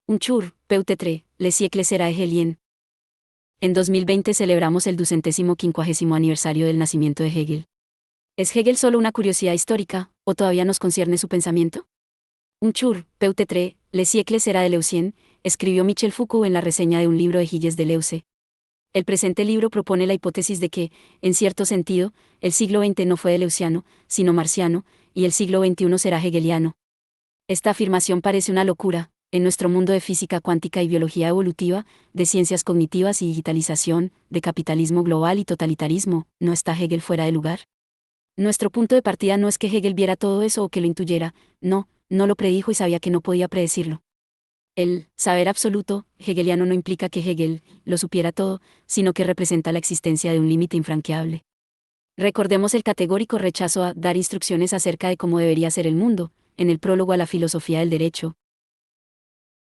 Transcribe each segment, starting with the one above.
Unchur, Peutetre, le siècle sera Hegelien. En 2020 celebramos el 250º aniversario del nacimiento de Hegel. ¿Es Hegel solo una curiosidad histórica, o todavía nos concierne su pensamiento? Unchur, Peutetre, le siècle sera de Leucien, escribió Michel Foucault en la reseña de un libro de Gilles Deleuze. El presente libro propone la hipótesis de que, en cierto sentido, el siglo XX no fue deleuziano, sino marciano, y el siglo XXI será hegeliano. Esta afirmación parece una locura. En nuestro mundo de física cuántica y biología evolutiva, de ciencias cognitivas y digitalización, de capitalismo global y totalitarismo, ¿no está Hegel fuera de lugar? Nuestro punto de partida no es que Hegel viera todo eso o que lo intuyera, no lo predijo y sabía que no podía predecirlo. El saber absoluto hegeliano no implica que Hegel lo supiera todo, sino que representa la existencia de un límite infranqueable. Recordemos el categórico rechazo a dar instrucciones acerca de cómo debería ser el mundo, en el prólogo a la filosofía del derecho.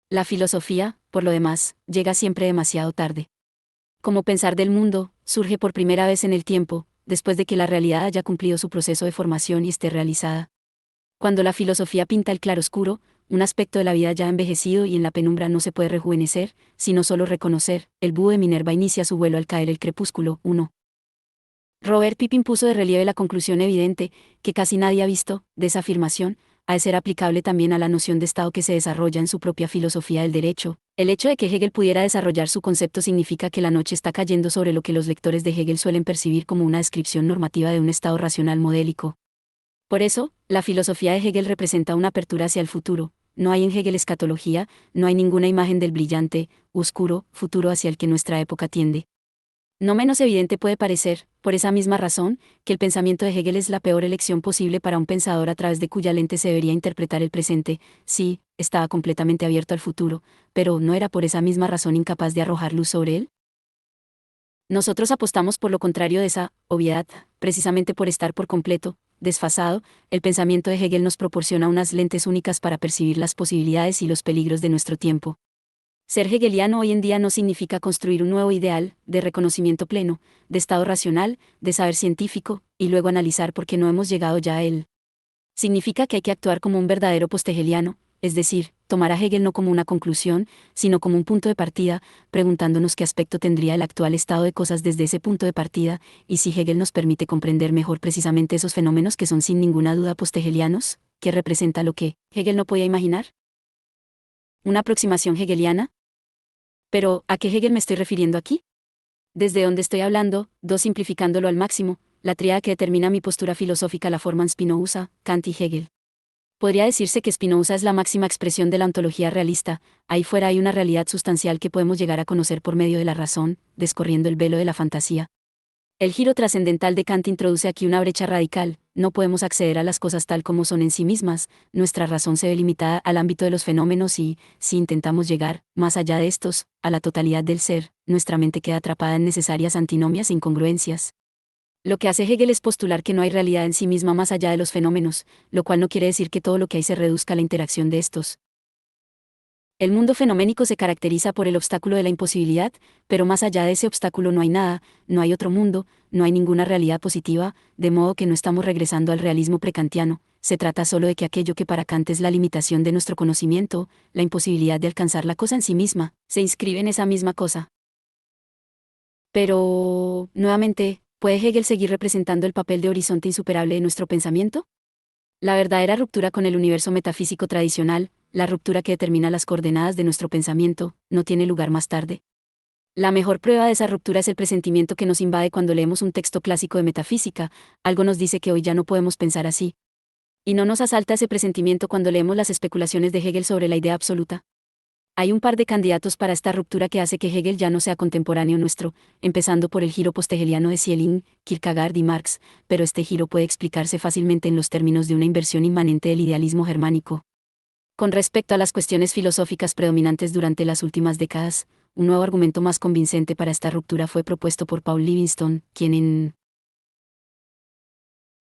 La filosofía, por lo demás, llega siempre demasiado tarde. Como pensar del mundo, surge por primera vez en el tiempo, después de que la realidad haya cumplido su proceso de formación y esté realizada. Cuando la filosofía pinta el claroscuro, un aspecto de la vida ya envejecido y en la penumbra no se puede rejuvenecer, sino solo reconocer, el búho de Minerva inicia su vuelo al caer el crepúsculo. 1. Robert Pippin puso de relieve la conclusión evidente, que casi nadie ha visto, de esa afirmación, ha de ser aplicable también a la noción de Estado que se desarrolla en su propia filosofía del derecho. El hecho de que Hegel pudiera desarrollar su concepto significa que la noche está cayendo sobre lo que los lectores de Hegel suelen percibir como una descripción normativa de un Estado racional modélico. Por eso, la filosofía de Hegel representa una apertura hacia el futuro. No hay en Hegel escatología, no hay ninguna imagen del brillante, oscuro, futuro hacia el que nuestra época tiende. No menos evidente puede parecer, por esa misma razón, que el pensamiento de Hegel es la peor elección posible para un pensador a través de cuya lente se debería interpretar el presente. Sí, estaba completamente abierto al futuro, pero ¿no era por esa misma razón incapaz de arrojar luz sobre él? Nosotros apostamos por lo contrario de esa obviedad, precisamente por estar por completo desfasado. El pensamiento de Hegel nos proporciona unas lentes únicas para percibir las posibilidades y los peligros de nuestro tiempo. Ser hegeliano hoy en día no significa construir un nuevo ideal, de reconocimiento pleno, de estado racional, de saber científico, y luego analizar por qué no hemos llegado ya a él. Significa que hay que actuar como un verdadero posthegeliano, es decir, tomar a Hegel no como una conclusión, sino como un punto de partida, preguntándonos qué aspecto tendría el actual estado de cosas desde ese punto de partida, y si Hegel nos permite comprender mejor precisamente esos fenómenos que son sin ninguna duda posthegelianos, ¿qué representa lo que Hegel no podía imaginar? ¿Una aproximación hegeliana? Pero, ¿a qué Hegel me estoy refiriendo aquí? Desde donde estoy hablando, simplificándolo al máximo, la tríada que determina mi postura filosófica la forman Spinoza, Kant y Hegel. Podría decirse que Spinoza es la máxima expresión de la ontología realista. Ahí fuera hay una realidad sustancial que podemos llegar a conocer por medio de la razón, descorriendo el velo de la fantasía. El giro trascendental de Kant introduce aquí una brecha radical. No podemos acceder a las cosas tal como son en sí mismas, nuestra razón se ve limitada al ámbito de los fenómenos y, si intentamos llegar, más allá de estos, a la totalidad del ser, nuestra mente queda atrapada en necesarias antinomias e incongruencias. Lo que hace Hegel es postular que no hay realidad en sí misma más allá de los fenómenos, lo cual no quiere decir que todo lo que hay se reduzca a la interacción de estos. El mundo fenoménico se caracteriza por el obstáculo de la imposibilidad, pero más allá de ese obstáculo no hay nada, no hay otro mundo, no hay ninguna realidad positiva, de modo que no estamos regresando al realismo prekantiano. Se trata solo de que aquello que para Kant es la limitación de nuestro conocimiento, la imposibilidad de alcanzar la cosa en sí misma, se inscribe en esa misma cosa. Pero, nuevamente, ¿puede Hegel seguir representando el papel de horizonte insuperable de nuestro pensamiento? La verdadera ruptura con el universo metafísico tradicional, la ruptura que determina las coordenadas de nuestro pensamiento, no tiene lugar más tarde. La mejor prueba de esa ruptura es el presentimiento que nos invade cuando leemos un texto clásico de metafísica. Algo nos dice que hoy ya no podemos pensar así. Y no nos asalta ese presentimiento cuando leemos las especulaciones de Hegel sobre la idea absoluta. Hay un par de candidatos para esta ruptura que hace que Hegel ya no sea contemporáneo nuestro, empezando por el giro posthegeliano de Schelling, Kierkegaard y Marx, pero este giro puede explicarse fácilmente en los términos de una inversión inmanente del idealismo germánico. Con respecto a las cuestiones filosóficas predominantes durante las últimas décadas, un nuevo argumento más convincente para esta ruptura fue propuesto por Paul Livingston, quien en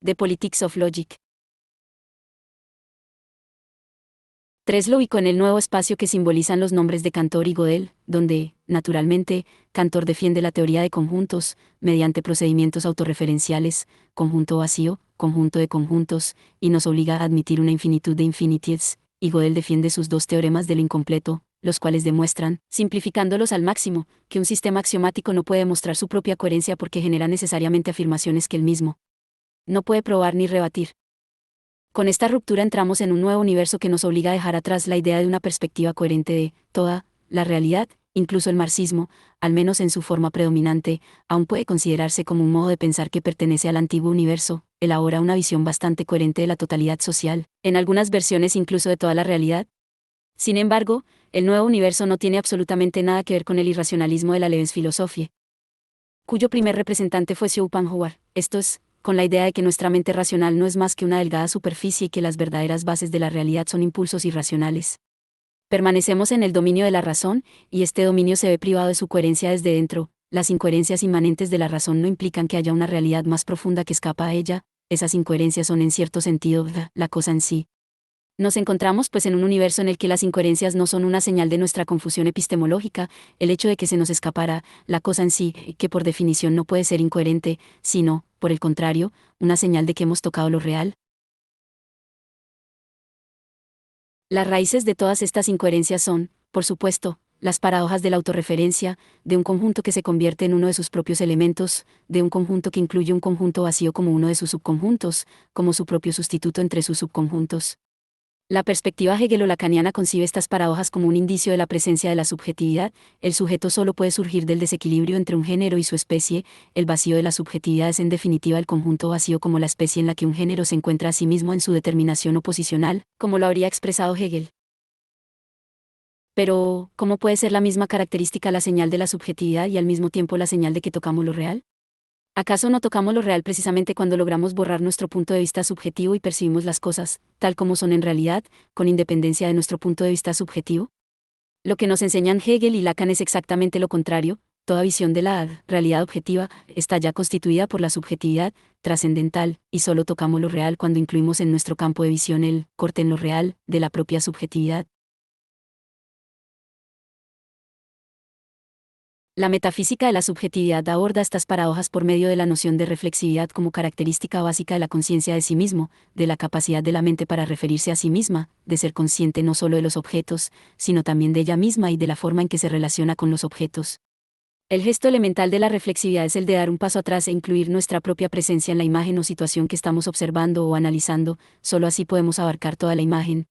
The Politics of Logic 3 lo ubicó en el nuevo espacio que simbolizan los nombres de Cantor y Gödel, donde, naturalmente, Cantor defiende la teoría de conjuntos, mediante procedimientos autorreferenciales, conjunto vacío, conjunto de conjuntos, y nos obliga a admitir una infinitud de infinities, y Gödel defiende sus dos teoremas de lo incompleto, los cuales demuestran, simplificándolos al máximo, que un sistema axiomático no puede demostrar su propia coherencia porque genera necesariamente afirmaciones que él mismo no puede probar ni rebatir. Con esta ruptura entramos en un nuevo universo que nos obliga a dejar atrás la idea de una perspectiva coherente de toda la realidad. Incluso el marxismo, al menos en su forma predominante, aún puede considerarse como un modo de pensar que pertenece al antiguo universo, elabora una visión bastante coherente de la totalidad social, en algunas versiones incluso de toda la realidad. Sin embargo, el nuevo universo no tiene absolutamente nada que ver con el irracionalismo de la Lebensfilosofie, cuyo primer representante fue Schopenhauer, esto es, con la idea de que nuestra mente racional no es más que una delgada superficie y que las verdaderas bases de la realidad son impulsos irracionales. Permanecemos en el dominio de la razón, y este dominio se ve privado de su coherencia desde dentro. Las incoherencias inmanentes de la razón no implican que haya una realidad más profunda que escapa a ella, esas incoherencias son en cierto sentido la cosa en sí. Nos encontramos pues en un universo en el que las incoherencias no son una señal de nuestra confusión epistemológica, el hecho de que se nos escapara la cosa en sí, que por definición no puede ser incoherente, sino, por el contrario, una señal de que hemos tocado lo real. Las raíces de todas estas incoherencias son, por supuesto, las paradojas de la autorreferencia, de un conjunto que se convierte en uno de sus propios elementos, de un conjunto que incluye un conjunto vacío como uno de sus subconjuntos, como su propio sustituto entre sus subconjuntos. La perspectiva hegelo-lacaniana concibe estas paradojas como un indicio de la presencia de la subjetividad. El sujeto solo puede surgir del desequilibrio entre un género y su especie. El vacío de la subjetividad es en definitiva el conjunto vacío como la especie en la que un género se encuentra a sí mismo en su determinación oposicional, como lo habría expresado Hegel. Pero, ¿cómo puede ser la misma característica la señal de la subjetividad y al mismo tiempo la señal de que tocamos lo real? ¿Acaso no tocamos lo real precisamente cuando logramos borrar nuestro punto de vista subjetivo y percibimos las cosas, tal como son en realidad, con independencia de nuestro punto de vista subjetivo? Lo que nos enseñan Hegel y Lacan es exactamente lo contrario. Toda visión de la realidad objetiva está ya constituida por la subjetividad trascendental, y solo tocamos lo real cuando incluimos en nuestro campo de visión el corte en lo real de la propia subjetividad. La metafísica de la subjetividad aborda estas paradojas por medio de la noción de reflexividad como característica básica de la conciencia de sí mismo, de la capacidad de la mente para referirse a sí misma, de ser consciente no solo de los objetos, sino también de ella misma y de la forma en que se relaciona con los objetos. El gesto elemental de la reflexividad es el de dar un paso atrás e incluir nuestra propia presencia en la imagen o situación que estamos observando o analizando, solo así podemos abarcar toda la imagen.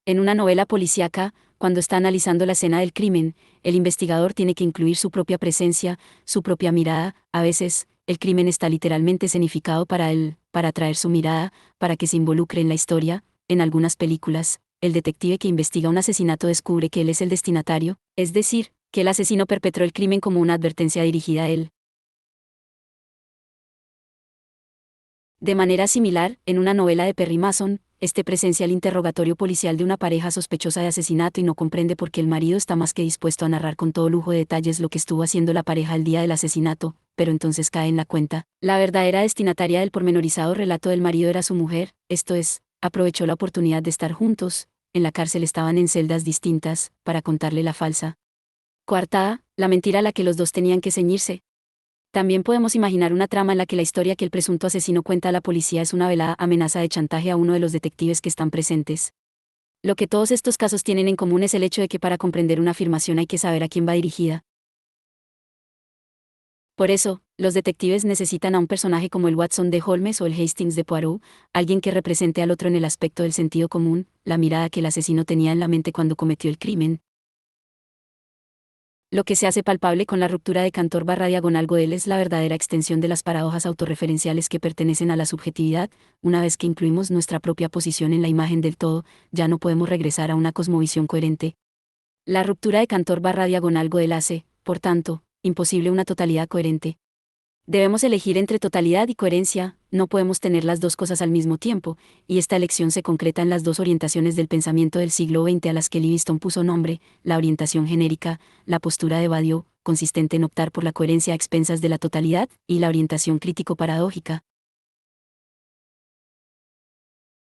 En una novela policíaca, cuando está analizando la escena del crimen, el investigador tiene que incluir su propia presencia, su propia mirada. A veces, el crimen está literalmente escenificado para él, para atraer su mirada, para que se involucre en la historia. En algunas películas, el detective que investiga un asesinato descubre que él es el destinatario, es decir, que el asesino perpetró el crimen como una advertencia dirigida a él. De manera similar, en una novela de Perry Mason, presencia el interrogatorio policial de una pareja sospechosa de asesinato y no comprende por qué el marido está más que dispuesto a narrar con todo lujo de detalles lo que estuvo haciendo la pareja el día del asesinato, pero entonces cae en la cuenta. La verdadera destinataria del pormenorizado relato del marido era su mujer, esto es, aprovechó la oportunidad de estar juntos, en la cárcel estaban en celdas distintas, para contarle la falsa coartada, la mentira a la que los dos tenían que ceñirse. También podemos imaginar una trama en la que la historia que el presunto asesino cuenta a la policía es una velada amenaza de chantaje a uno de los detectives que están presentes. Lo que todos estos casos tienen en común es el hecho de que para comprender una afirmación hay que saber a quién va dirigida. Por eso, los detectives necesitan a un personaje como el Watson de Holmes o el Hastings de Poirot, alguien que represente al otro en el aspecto del sentido común, la mirada que el asesino tenía en la mente cuando cometió el crimen. Lo que se hace palpable con la ruptura de Cantor barra diagonal Gödel es la verdadera extensión de las paradojas autorreferenciales que pertenecen a la subjetividad. Una vez que incluimos nuestra propia posición en la imagen del todo, ya no podemos regresar a una cosmovisión coherente. La ruptura de Cantor barra diagonal Gödel hace, por tanto, imposible una totalidad coherente. Debemos elegir entre totalidad y coherencia, no podemos tener las dos cosas al mismo tiempo, y esta elección se concreta en las dos orientaciones del pensamiento del siglo XX a las que Livingstone puso nombre: la orientación genérica, la postura de Badiou, consistente en optar por la coherencia a expensas de la totalidad, y la orientación crítico-paradójica,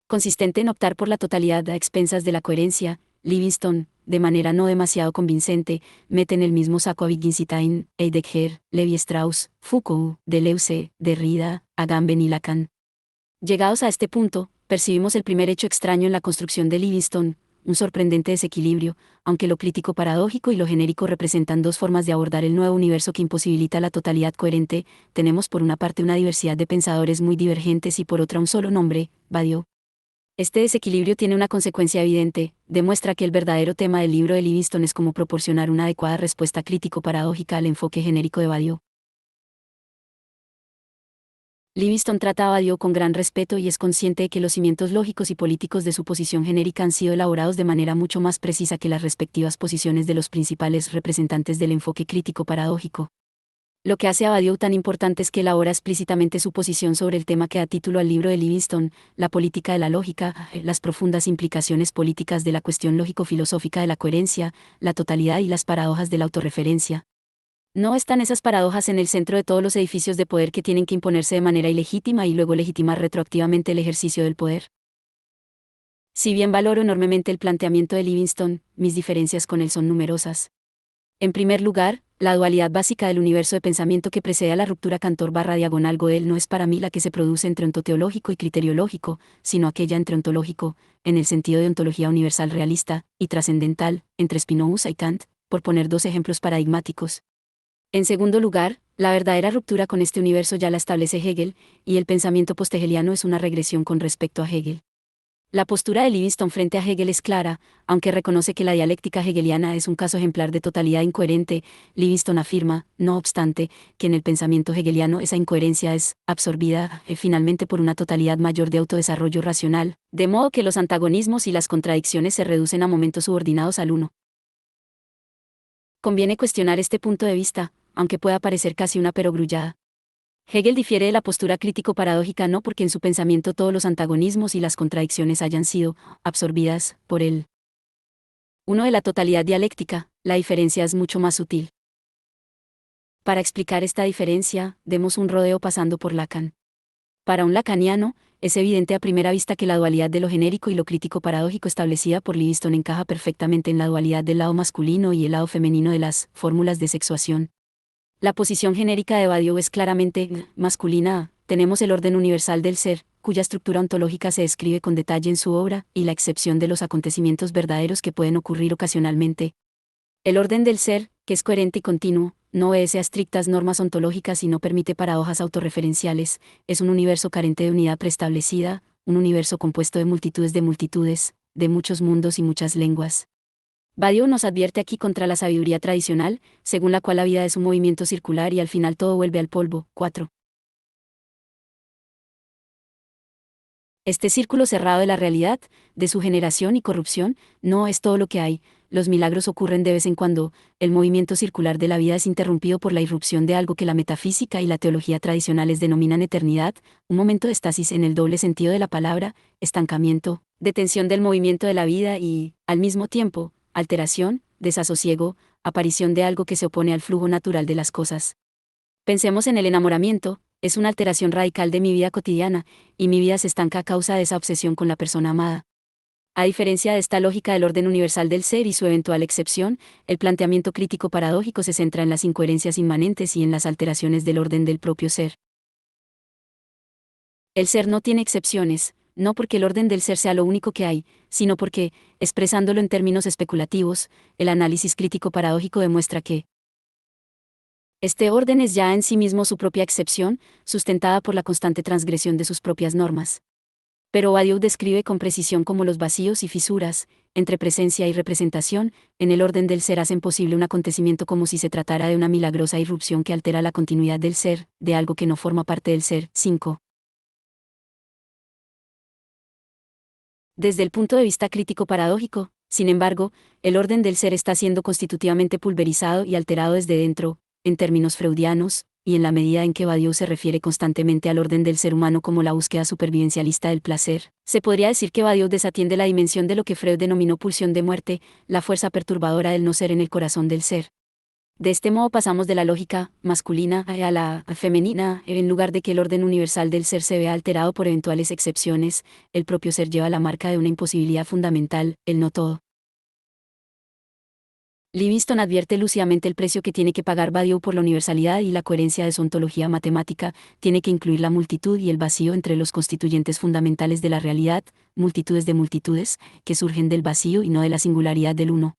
consistente en optar por la totalidad a expensas de la coherencia. Livingstone, de manera no demasiado convincente, mete en el mismo saco a Wittgenstein, Heidegger, Levi-Strauss, Foucault, Deleuze, Derrida, Agamben y Lacan. Llegados a este punto, percibimos el primer hecho extraño en la construcción de Livingstone: un sorprendente desequilibrio, aunque lo crítico paradójico y lo genérico representan dos formas de abordar el nuevo universo que imposibilita la totalidad coherente. Tenemos por una parte una diversidad de pensadores muy divergentes y por otra un solo nombre, Badiou. Este desequilibrio tiene una consecuencia evidente: demuestra que el verdadero tema del libro de Livingstone es cómo proporcionar una adecuada respuesta crítico-paradójica al enfoque genérico de Badiou. Livingstone trata a Badiou con gran respeto y es consciente de que los cimientos lógicos y políticos de su posición genérica han sido elaborados de manera mucho más precisa que las respectivas posiciones de los principales representantes del enfoque crítico-paradójico. Lo que hace a Badiou tan importante es que elabora explícitamente su posición sobre el tema que da título al libro de Livingstone, la política de la lógica, las profundas implicaciones políticas de la cuestión lógico-filosófica de la coherencia, la totalidad y las paradojas de la autorreferencia. ¿No están esas paradojas en el centro de todos los edificios de poder que tienen que imponerse de manera ilegítima y luego legitimar retroactivamente el ejercicio del poder? Si bien valoro enormemente el planteamiento de Livingstone, mis diferencias con él son numerosas. En primer lugar, la dualidad básica del universo de pensamiento que precede a la ruptura Cantor/Gödel no es para mí la que se produce entre ontoteológico y criteriológico, sino aquella entre ontológico, en el sentido de ontología universal realista, y trascendental, entre Spinoza y Kant, por poner dos ejemplos paradigmáticos. En segundo lugar, la verdadera ruptura con este universo ya la establece Hegel, y el pensamiento posthegeliano es una regresión con respecto a Hegel. La postura de Livingstone frente a Hegel es clara, aunque reconoce que la dialéctica hegeliana es un caso ejemplar de totalidad incoherente. Livingstone afirma, no obstante, que en el pensamiento hegeliano esa incoherencia es absorbida finalmente por una totalidad mayor de autodesarrollo racional, de modo que los antagonismos y las contradicciones se reducen a momentos subordinados al uno. Conviene cuestionar este punto de vista, aunque pueda parecer casi una perogrullada. Hegel difiere de la postura crítico-paradójica no porque en su pensamiento todos los antagonismos y las contradicciones hayan sido absorbidas por él. Uno de la totalidad dialéctica, la diferencia es mucho más sutil. Para explicar esta diferencia, demos un rodeo pasando por Lacan. Para un lacaniano, es evidente a primera vista que la dualidad de lo genérico y lo crítico-paradójico establecida por Livingstone encaja perfectamente en la dualidad del lado masculino y el lado femenino de las fórmulas de sexuación. La posición genérica de Badiou es claramente masculina. Tenemos el orden universal del ser, cuya estructura ontológica se describe con detalle en su obra, y la excepción de los acontecimientos verdaderos que pueden ocurrir ocasionalmente. El orden del ser, que es coherente y continuo, no obedece a estrictas normas ontológicas y no permite paradojas autorreferenciales, es un universo carente de unidad preestablecida, un universo compuesto de multitudes, de muchos mundos y muchas lenguas. Badiou nos advierte aquí contra la sabiduría tradicional, según la cual la vida es un movimiento circular y al final todo vuelve al polvo. 4. Este círculo cerrado de la realidad, de su generación y corrupción, no es todo lo que hay. Los milagros ocurren de vez en cuando. El movimiento circular de la vida es interrumpido por la irrupción de algo que la metafísica y la teología tradicionales denominan eternidad, un momento de estasis en el doble sentido de la palabra, estancamiento, detención del movimiento de la vida y, al mismo tiempo, alteración, desasosiego, aparición de algo que se opone al flujo natural de las cosas. Pensemos en el enamoramiento, es una alteración radical de mi vida cotidiana, y mi vida se estanca a causa de esa obsesión con la persona amada. A diferencia de esta lógica del orden universal del ser y su eventual excepción, el planteamiento crítico paradójico se centra en las incoherencias inmanentes y en las alteraciones del orden del propio ser. El ser no tiene excepciones, no porque el orden del ser sea lo único que hay, sino porque, expresándolo en términos especulativos, el análisis crítico paradójico demuestra que este orden es ya en sí mismo su propia excepción, sustentada por la constante transgresión de sus propias normas. Pero Badiou describe con precisión cómo los vacíos y fisuras, entre presencia y representación, en el orden del ser hacen posible un acontecimiento como si se tratara de una milagrosa irrupción que altera la continuidad del ser, de algo que no forma parte del ser. 5. Desde el punto de vista crítico paradójico, sin embargo, el orden del ser está siendo constitutivamente pulverizado y alterado desde dentro, en términos freudianos, y en la medida en que Badiou se refiere constantemente al orden del ser humano como la búsqueda supervivencialista del placer, se podría decir que Badiou desatiende la dimensión de lo que Freud denominó pulsión de muerte, la fuerza perturbadora del no ser en el corazón del ser. De este modo pasamos de la lógica masculina a la femenina. En lugar de que el orden universal del ser se vea alterado por eventuales excepciones, el propio ser lleva la marca de una imposibilidad fundamental, el no todo. Livingston advierte lúcidamente el precio que tiene que pagar Badiou por la universalidad y la coherencia de su ontología matemática, tiene que incluir la multitud y el vacío entre los constituyentes fundamentales de la realidad, multitudes de multitudes, que surgen del vacío y no de la singularidad del uno.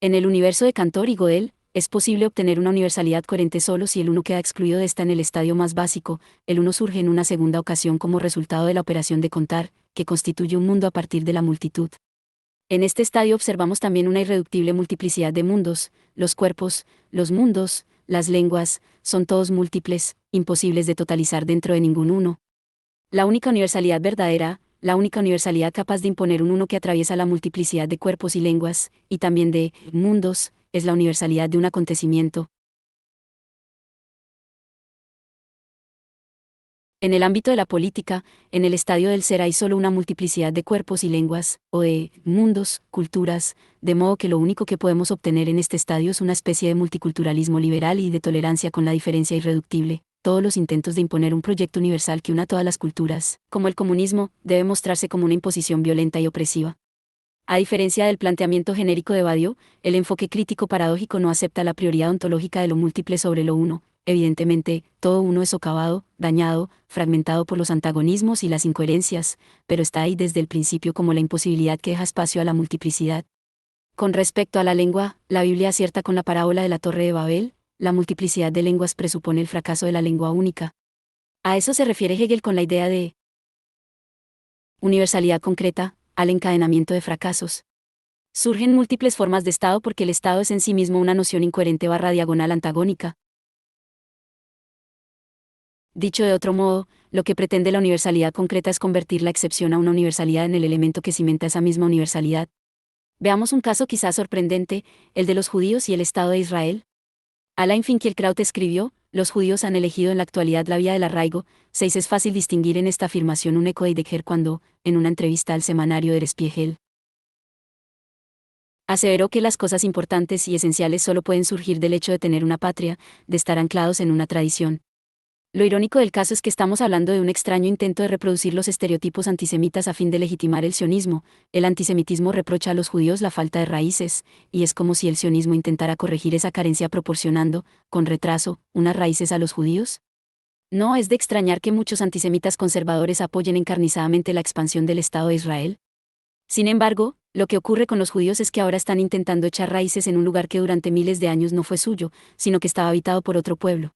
En el universo de Cantor y Gödel, es posible obtener una universalidad coherente solo si el uno queda excluido de esta en el estadio más básico, el uno surge en una segunda ocasión como resultado de la operación de contar, que constituye un mundo a partir de la multitud. En este estadio observamos también una irreductible multiplicidad de mundos, los cuerpos, los mundos, las lenguas, son todos múltiples, imposibles de totalizar dentro de ningún uno. La única universalidad verdadera, la única universalidad capaz de imponer un uno que atraviesa la multiplicidad de cuerpos y lenguas, y también de mundos, es la universalidad de un acontecimiento. En el ámbito de la política, en el estadio del ser hay solo una multiplicidad de cuerpos y lenguas, o de mundos, culturas, de modo que lo único que podemos obtener en este estadio es una especie de multiculturalismo liberal y de tolerancia con la diferencia irreductible. Todos los intentos de imponer un proyecto universal que una todas las culturas, como el comunismo, debe mostrarse como una imposición violenta y opresiva. A diferencia del planteamiento genérico de Badiou, el enfoque crítico paradójico no acepta la prioridad ontológica de lo múltiple sobre lo uno. Evidentemente, todo uno es socavado, dañado, fragmentado por los antagonismos y las incoherencias, pero está ahí desde el principio como la imposibilidad que deja espacio a la multiplicidad. Con respecto a la lengua, la Biblia acierta con la parábola de la Torre de Babel, la multiplicidad de lenguas presupone el fracaso de la lengua única. A eso se refiere Hegel con la idea de universalidad concreta, al encadenamiento de fracasos. Surgen múltiples formas de Estado porque el Estado es en sí mismo una noción incoherente barra diagonal antagónica. Dicho de otro modo, lo que pretende la universalidad concreta es convertir la excepción a una universalidad en el elemento que cimenta esa misma universalidad. Veamos un caso quizás sorprendente, el de los judíos y el Estado de Israel. Alain Finkielkraut escribió, los judíos han elegido en la actualidad la vía del arraigo. 6 Es fácil distinguir en esta afirmación un eco de Heidegger cuando, en una entrevista al semanario Der Spiegel, aseveró que las cosas importantes y esenciales solo pueden surgir del hecho de tener una patria, de estar anclados en una tradición. Lo irónico del caso es que estamos hablando de un extraño intento de reproducir los estereotipos antisemitas a fin de legitimar el sionismo. El antisemitismo reprocha a los judíos la falta de raíces, y es como si el sionismo intentara corregir esa carencia proporcionando, con retraso, unas raíces a los judíos. No es de extrañar que muchos antisemitas conservadores apoyen encarnizadamente la expansión del Estado de Israel. Sin embargo, lo que ocurre con los judíos es que ahora están intentando echar raíces en un lugar que durante miles de años no fue suyo, sino que estaba habitado por otro pueblo.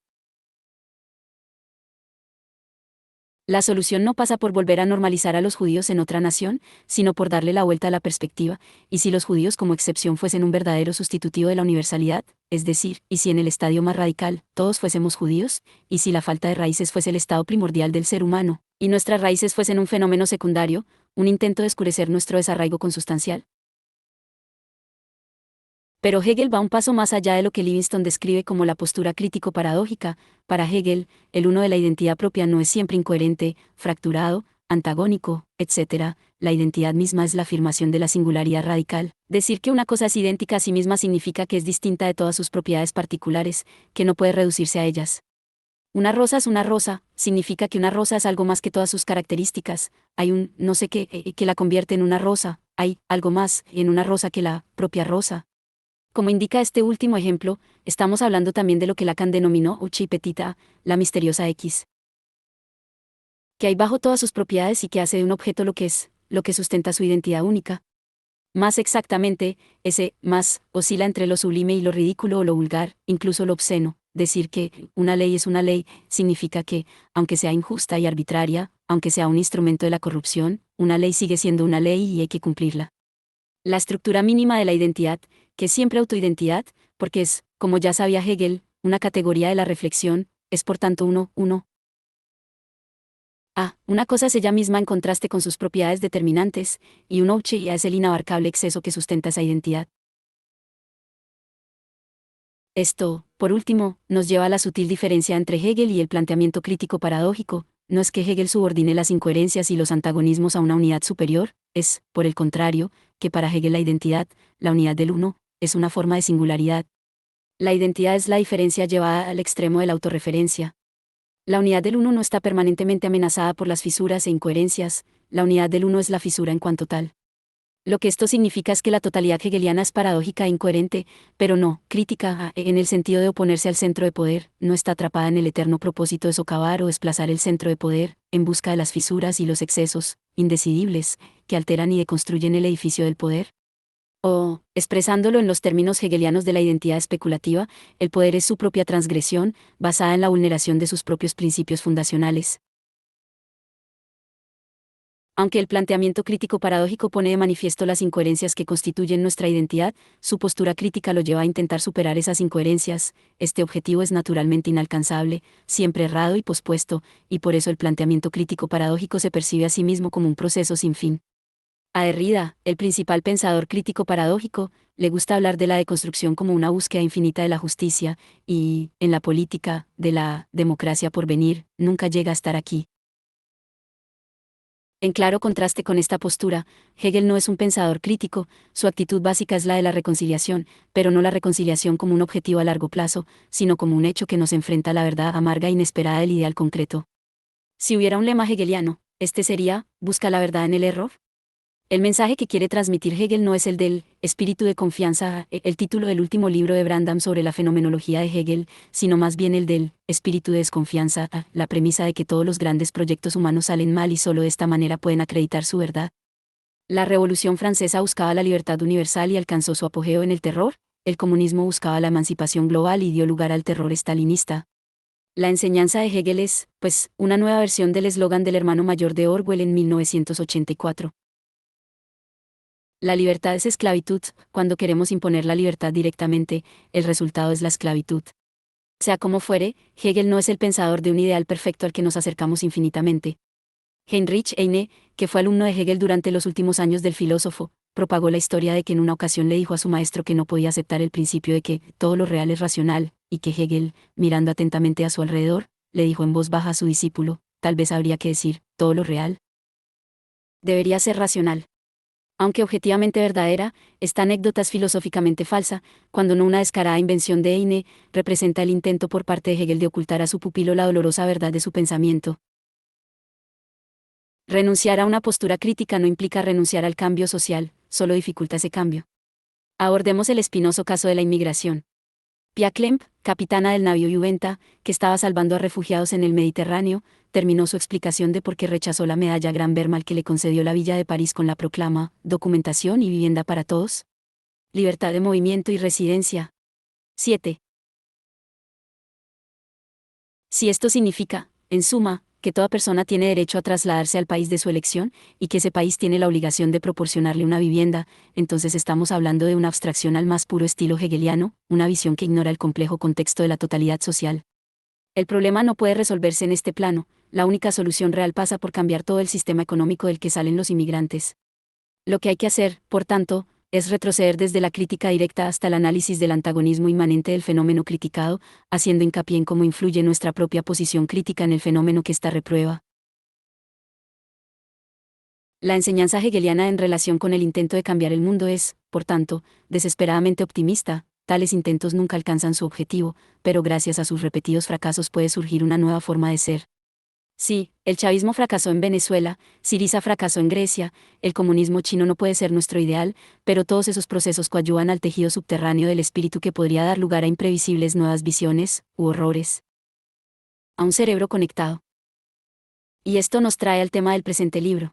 La solución no pasa por volver a normalizar a los judíos en otra nación, sino por darle la vuelta a la perspectiva, y si los judíos como excepción fuesen un verdadero sustitutivo de la universalidad, es decir, y si en el estadio más radical, todos fuésemos judíos, y si la falta de raíces fuese el estado primordial del ser humano, y nuestras raíces fuesen un fenómeno secundario, un intento de oscurecer nuestro desarraigo consustancial. Pero Hegel va un paso más allá de lo que Livingston describe como la postura crítico-paradójica. Para Hegel, el uno de la identidad propia no es siempre incoherente, fracturado, antagónico, etc. La identidad misma es la afirmación de la singularidad radical. Decir que una cosa es idéntica a sí misma significa que es distinta de todas sus propiedades particulares, que no puede reducirse a ellas. Una rosa es una rosa, significa que una rosa es algo más que todas sus características. Hay un no sé qué que la convierte en una rosa, hay algo más en una rosa que la propia rosa. Como indica este último ejemplo, estamos hablando también de lo que Lacan denominó Uchi petita, la misteriosa X. Que hay bajo todas sus propiedades y que hace de un objeto lo que es, lo que sustenta su identidad única. Más exactamente, ese más oscila entre lo sublime y lo ridículo o lo vulgar, incluso lo obsceno. Decir que una ley es una ley significa que, aunque sea injusta y arbitraria, aunque sea un instrumento de la corrupción, una ley sigue siendo una ley y hay que cumplirla. La estructura mínima de la identidad, que es siempre autoidentidad, porque es, como ya sabía Hegel, una categoría de la reflexión, es por tanto uno. Una cosa es ella misma en contraste con sus propiedades determinantes, y un ouche ya es el inabarcable exceso que sustenta esa identidad. Esto, por último, nos lleva a la sutil diferencia entre Hegel y el planteamiento crítico paradójico. No es que Hegel subordine las incoherencias y los antagonismos a una unidad superior, es, por el contrario, que para Hegel la identidad, la unidad del uno, es una forma de singularidad. La identidad es la diferencia llevada al extremo de la autorreferencia. La unidad del uno no está permanentemente amenazada por las fisuras e incoherencias, la unidad del uno es la fisura en cuanto tal. Lo que esto significa es que la totalidad hegeliana es paradójica e incoherente, pero no crítica en el sentido de oponerse al centro de poder, no está atrapada en el eterno propósito de socavar o desplazar el centro de poder, en busca de las fisuras y los excesos, indecidibles, que alteran y deconstruyen el edificio del poder. O, expresándolo en los términos hegelianos de la identidad especulativa, el poder es su propia transgresión, basada en la vulneración de sus propios principios fundacionales. Aunque el planteamiento crítico paradójico pone de manifiesto las incoherencias que constituyen nuestra identidad, su postura crítica lo lleva a intentar superar esas incoherencias. Este objetivo es naturalmente inalcanzable, siempre errado y pospuesto, y por eso el planteamiento crítico paradójico se percibe a sí mismo como un proceso sin fin. A Derrida, el principal pensador crítico paradójico, le gusta hablar de la deconstrucción como una búsqueda infinita de la justicia, y, en la política, de la democracia por venir, nunca llega a estar aquí. En claro contraste con esta postura, Hegel no es un pensador crítico, su actitud básica es la de la reconciliación, pero no la reconciliación como un objetivo a largo plazo, sino como un hecho que nos enfrenta a la verdad amarga e inesperada del ideal concreto. Si hubiera un lema hegeliano, este sería: busca la verdad en el error. El mensaje que quiere transmitir Hegel no es el del espíritu de confianza, el título del último libro de Brandam sobre la fenomenología de Hegel, sino más bien el del espíritu de desconfianza, la premisa de que todos los grandes proyectos humanos salen mal y solo de esta manera pueden acreditar su verdad. La Revolución Francesa buscaba la libertad universal y alcanzó su apogeo en el terror, el comunismo buscaba la emancipación global y dio lugar al terror estalinista. La enseñanza de Hegel es, pues, una nueva versión del eslogan del hermano mayor de Orwell en 1984. La libertad es esclavitud, cuando queremos imponer la libertad directamente, el resultado es la esclavitud. Sea como fuere, Hegel no es el pensador de un ideal perfecto al que nos acercamos infinitamente. Heinrich Heine, que fue alumno de Hegel durante los últimos años del filósofo, propagó la historia de que en una ocasión le dijo a su maestro que no podía aceptar el principio de que todo lo real es racional, y que Hegel, mirando atentamente a su alrededor, le dijo en voz baja a su discípulo: tal vez habría que decir, todo lo real debería ser racional. Aunque objetivamente verdadera, esta anécdota es filosóficamente falsa, cuando no una descarada invención de Heine, representa el intento por parte de Hegel de ocultar a su pupilo la dolorosa verdad de su pensamiento. Renunciar a una postura crítica no implica renunciar al cambio social, solo dificulta ese cambio. Abordemos el espinoso caso de la inmigración. Pia Klemp, capitana del navío Juventa, que estaba salvando a refugiados en el Mediterráneo, terminó su explicación de por qué rechazó la medalla Gran Bermal que le concedió la Villa de París con la proclama: documentación y vivienda para todos. Libertad de movimiento y residencia. 7. Si esto significa, en suma, que toda persona tiene derecho a trasladarse al país de su elección, y que ese país tiene la obligación de proporcionarle una vivienda, entonces estamos hablando de una abstracción al más puro estilo hegeliano, una visión que ignora el complejo contexto de la totalidad social. El problema no puede resolverse en este plano, la única solución real pasa por cambiar todo el sistema económico del que salen los inmigrantes. Lo que hay que hacer, por tanto, es retroceder desde la crítica directa hasta el análisis del antagonismo inmanente del fenómeno criticado, haciendo hincapié en cómo influye nuestra propia posición crítica en el fenómeno que ésta reprueba. La enseñanza hegeliana en relación con el intento de cambiar el mundo es, por tanto, desesperadamente optimista. Tales intentos nunca alcanzan su objetivo, pero gracias a sus repetidos fracasos puede surgir una nueva forma de ser. Sí, el chavismo fracasó en Venezuela, Syriza fracasó en Grecia, el comunismo chino no puede ser nuestro ideal, pero todos esos procesos coadyuvan al tejido subterráneo del espíritu que podría dar lugar a imprevisibles nuevas visiones, u horrores. A un cerebro conectado. Y esto nos trae al tema del presente libro.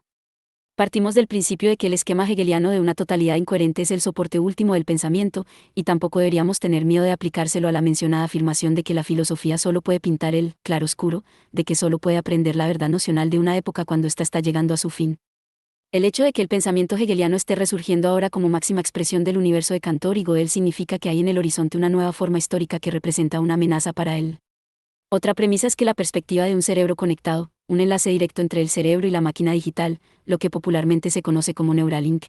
Partimos del principio de que el esquema hegeliano de una totalidad incoherente es el soporte último del pensamiento, y tampoco deberíamos tener miedo de aplicárselo a la mencionada afirmación de que la filosofía solo puede pintar el claroscuro, de que solo puede aprender la verdad nocional de una época cuando ésta está llegando a su fin. El hecho de que el pensamiento hegeliano esté resurgiendo ahora como máxima expresión del universo de Cantor y Gödel significa que hay en el horizonte una nueva forma histórica que representa una amenaza para él. Otra premisa es que la perspectiva de un cerebro conectado, un enlace directo entre el cerebro y la máquina digital, lo que popularmente se conoce como Neuralink,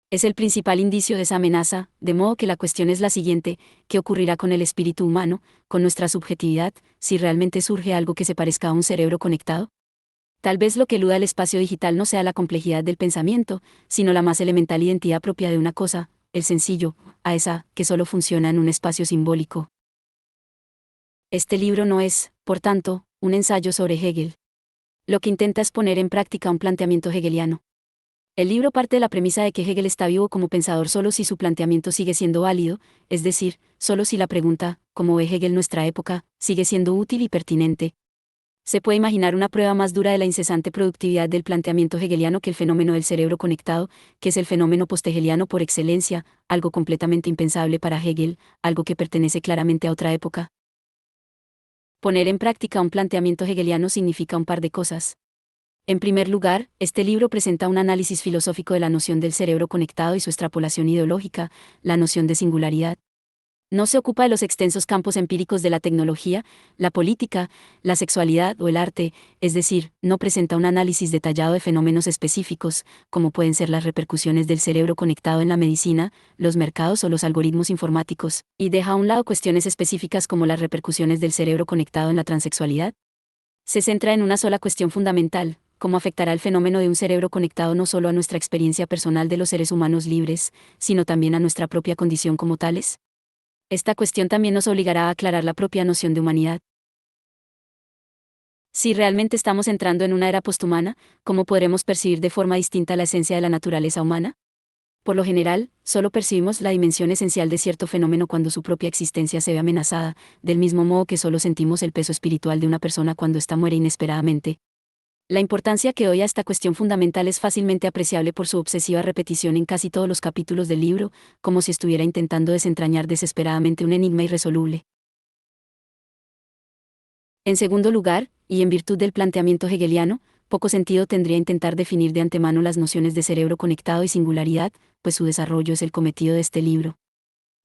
es el principal indicio de esa amenaza, de modo que la cuestión es la siguiente: ¿qué ocurrirá con el espíritu humano, con nuestra subjetividad, si realmente surge algo que se parezca a un cerebro conectado? Tal vez lo que eluda el espacio digital no sea la complejidad del pensamiento, sino la más elemental identidad propia de una cosa, el sencillo, a esa, que solo funciona en un espacio simbólico. Este libro no es, por tanto, un ensayo sobre Hegel. Lo que intenta es poner en práctica un planteamiento hegeliano. El libro parte de la premisa de que Hegel está vivo como pensador solo si su planteamiento sigue siendo válido, es decir, solo si la pregunta, ¿cómo ve Hegel nuestra época?, sigue siendo útil y pertinente. Se puede imaginar una prueba más dura de la incesante productividad del planteamiento hegeliano que el fenómeno del cerebro conectado, que es el fenómeno posthegeliano por excelencia, algo completamente impensable para Hegel, algo que pertenece claramente a otra época. Poner en práctica un planteamiento hegeliano significa un par de cosas. En primer lugar, este libro presenta un análisis filosófico de la noción del cerebro conectado y su extrapolación ideológica, la noción de singularidad. No se ocupa de los extensos campos empíricos de la tecnología, la política, la sexualidad o el arte, es decir, no presenta un análisis detallado de fenómenos específicos, como pueden ser las repercusiones del cerebro conectado en la medicina, los mercados o los algoritmos informáticos, y deja a un lado cuestiones específicas como las repercusiones del cerebro conectado en la transexualidad. Se centra en una sola cuestión fundamental: cómo afectará el fenómeno de un cerebro conectado no solo a nuestra experiencia personal de los seres humanos libres, sino también a nuestra propia condición como tales. Esta cuestión también nos obligará a aclarar la propia noción de humanidad. Si realmente estamos entrando en una era posthumana, ¿cómo podremos percibir de forma distinta la esencia de la naturaleza humana? Por lo general, solo percibimos la dimensión esencial de cierto fenómeno cuando su propia existencia se ve amenazada, del mismo modo que solo sentimos el peso espiritual de una persona cuando ésta muere inesperadamente. La importancia que doy a esta cuestión fundamental es fácilmente apreciable por su obsesiva repetición en casi todos los capítulos del libro, como si estuviera intentando desentrañar desesperadamente un enigma irresoluble. En segundo lugar, y en virtud del planteamiento hegeliano, poco sentido tendría intentar definir de antemano las nociones de cerebro conectado y singularidad, pues su desarrollo es el cometido de este libro.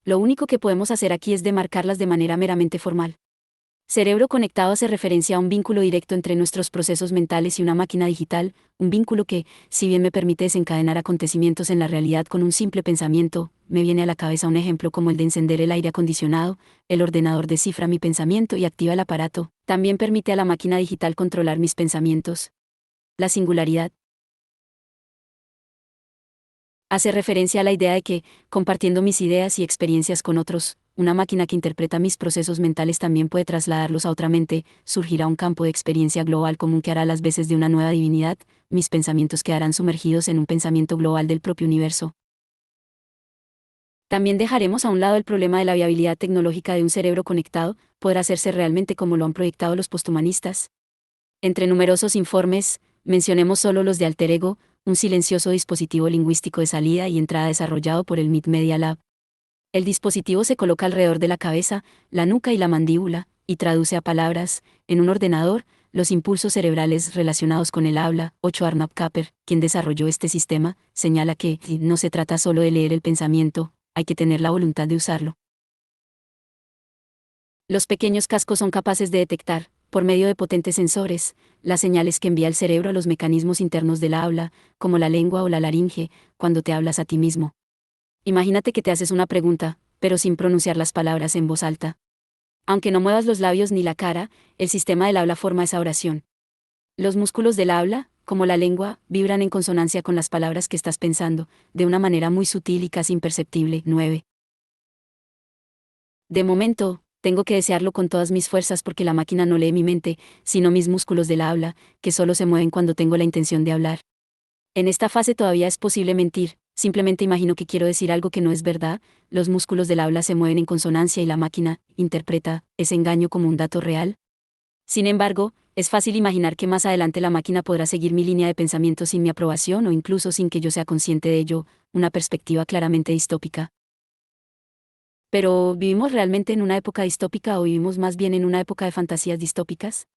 Lo único que podemos hacer aquí es demarcarlas de manera meramente formal. Cerebro conectado hace referencia a un vínculo directo entre nuestros procesos mentales y una máquina digital, un vínculo que, si bien me permite desencadenar acontecimientos en la realidad con un simple pensamiento, me viene a la cabeza un ejemplo como el de encender el aire acondicionado. El ordenador descifra mi pensamiento y activa el aparato, también permite a la máquina digital controlar mis pensamientos. La singularidad hace referencia a la idea de que, compartiendo mis ideas y experiencias con otros, una máquina que interpreta mis procesos mentales también puede trasladarlos a otra mente. Surgirá un campo de experiencia global común que hará las veces de una nueva divinidad. Mis pensamientos quedarán sumergidos en un pensamiento global del propio universo. También dejaremos a un lado el problema de la viabilidad tecnológica de un cerebro conectado. ¿Podrá hacerse realmente como lo han proyectado los posthumanistas? Entre numerosos informes, mencionemos solo los de Alter Ego, un silencioso dispositivo lingüístico de salida y entrada desarrollado por el MIT Media Lab. El dispositivo se coloca alrededor de la cabeza, la nuca y la mandíbula, y traduce a palabras, en un ordenador, los impulsos cerebrales relacionados con el habla. Arnab Kapper, quien desarrolló este sistema, señala que no se trata solo de leer el pensamiento, hay que tener la voluntad de usarlo. Los pequeños cascos son capaces de detectar, por medio de potentes sensores, las señales que envía el cerebro a los mecanismos internos del habla, como la lengua o la laringe, cuando te hablas a ti mismo. Imagínate que te haces una pregunta, pero sin pronunciar las palabras en voz alta. Aunque no muevas los labios ni la cara, el sistema del habla forma esa oración. Los músculos del habla, como la lengua, vibran en consonancia con las palabras que estás pensando, de una manera muy sutil y casi imperceptible. 9. De momento, tengo que desearlo con todas mis fuerzas porque la máquina no lee mi mente, sino mis músculos del habla, que solo se mueven cuando tengo la intención de hablar. En esta fase todavía es posible mentir, simplemente imagino que quiero decir algo que no es verdad. Los músculos del habla se mueven en consonancia y la máquina interpreta ese engaño como un dato real. Sin embargo, es fácil imaginar que más adelante la máquina podrá seguir mi línea de pensamiento sin mi aprobación o incluso sin que yo sea consciente de ello, una perspectiva claramente distópica. Pero, ¿vivimos realmente en una época distópica o vivimos más bien en una época de fantasías distópicas?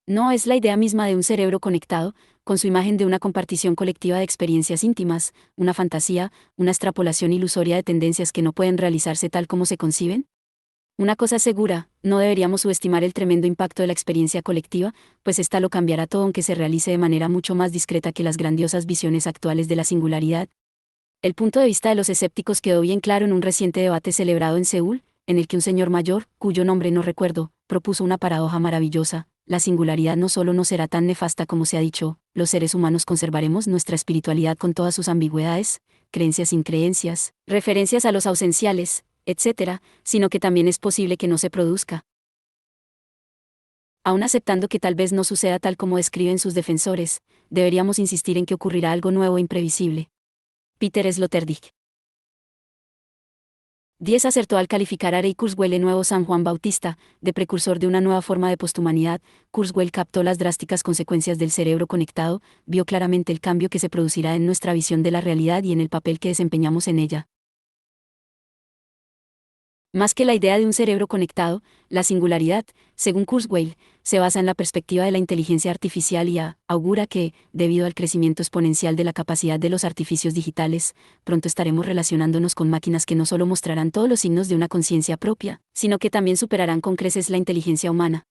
No es la idea misma de un cerebro conectado, con su imagen de una compartición colectiva de experiencias íntimas, una fantasía, una extrapolación ilusoria de tendencias que no pueden realizarse tal como se conciben? Una cosa es segura, no deberíamos subestimar el tremendo impacto de la experiencia colectiva, pues ésta lo cambiará todo aunque se realice de manera mucho más discreta que las grandiosas visiones actuales de la singularidad. El punto de vista de los escépticos quedó bien claro en un reciente debate celebrado en Seúl, en el que un señor mayor, cuyo nombre no recuerdo, propuso una paradoja maravillosa: la singularidad no solo no será tan nefasta como se ha dicho, los seres humanos conservaremos nuestra espiritualidad con todas sus ambigüedades, creencias sin creencias, referencias a los ausenciales, etc., sino que también es posible que no se produzca. Aun aceptando que tal vez no suceda tal como describen sus defensores, deberíamos insistir en que ocurrirá algo nuevo e imprevisible. Peter Sloterdijk. 10 acertó al calificar a Ray Kurzweil el nuevo San Juan Bautista, de precursor de una nueva forma de posthumanidad. Kurzweil captó las drásticas consecuencias del cerebro conectado, vio claramente el cambio que se producirá en nuestra visión de la realidad y en el papel que desempeñamos en ella. Más que la idea de un cerebro conectado, la singularidad, según Kurzweil, se basa en la perspectiva de la inteligencia artificial y augura que, debido al crecimiento exponencial de la capacidad de los artificios digitales, pronto estaremos relacionándonos con máquinas que no solo mostrarán todos los signos de una conciencia propia, sino que también superarán con creces la inteligencia humana.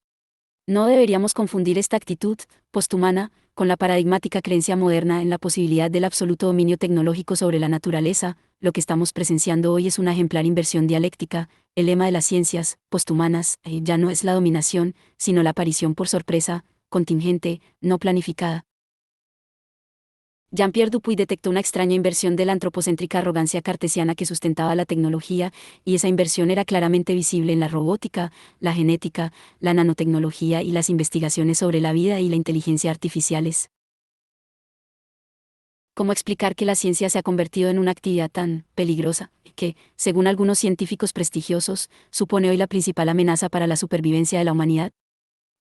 No deberíamos confundir esta actitud, posthumana, con la paradigmática creencia moderna en la posibilidad del absoluto dominio tecnológico sobre la naturaleza. Lo que estamos presenciando hoy es una ejemplar inversión dialéctica. El lema de las ciencias posthumanas ya no es la dominación, sino la aparición por sorpresa, contingente, no planificada. Jean-Pierre Dupuy detectó una extraña inversión de la antropocéntrica arrogancia cartesiana que sustentaba la tecnología, y esa inversión era claramente visible en la robótica, la genética, la nanotecnología y las investigaciones sobre la vida y la inteligencia artificiales. ¿Cómo explicar que la ciencia se ha convertido en una actividad tan peligrosa, que, según algunos científicos prestigiosos, supone hoy la principal amenaza para la supervivencia de la humanidad?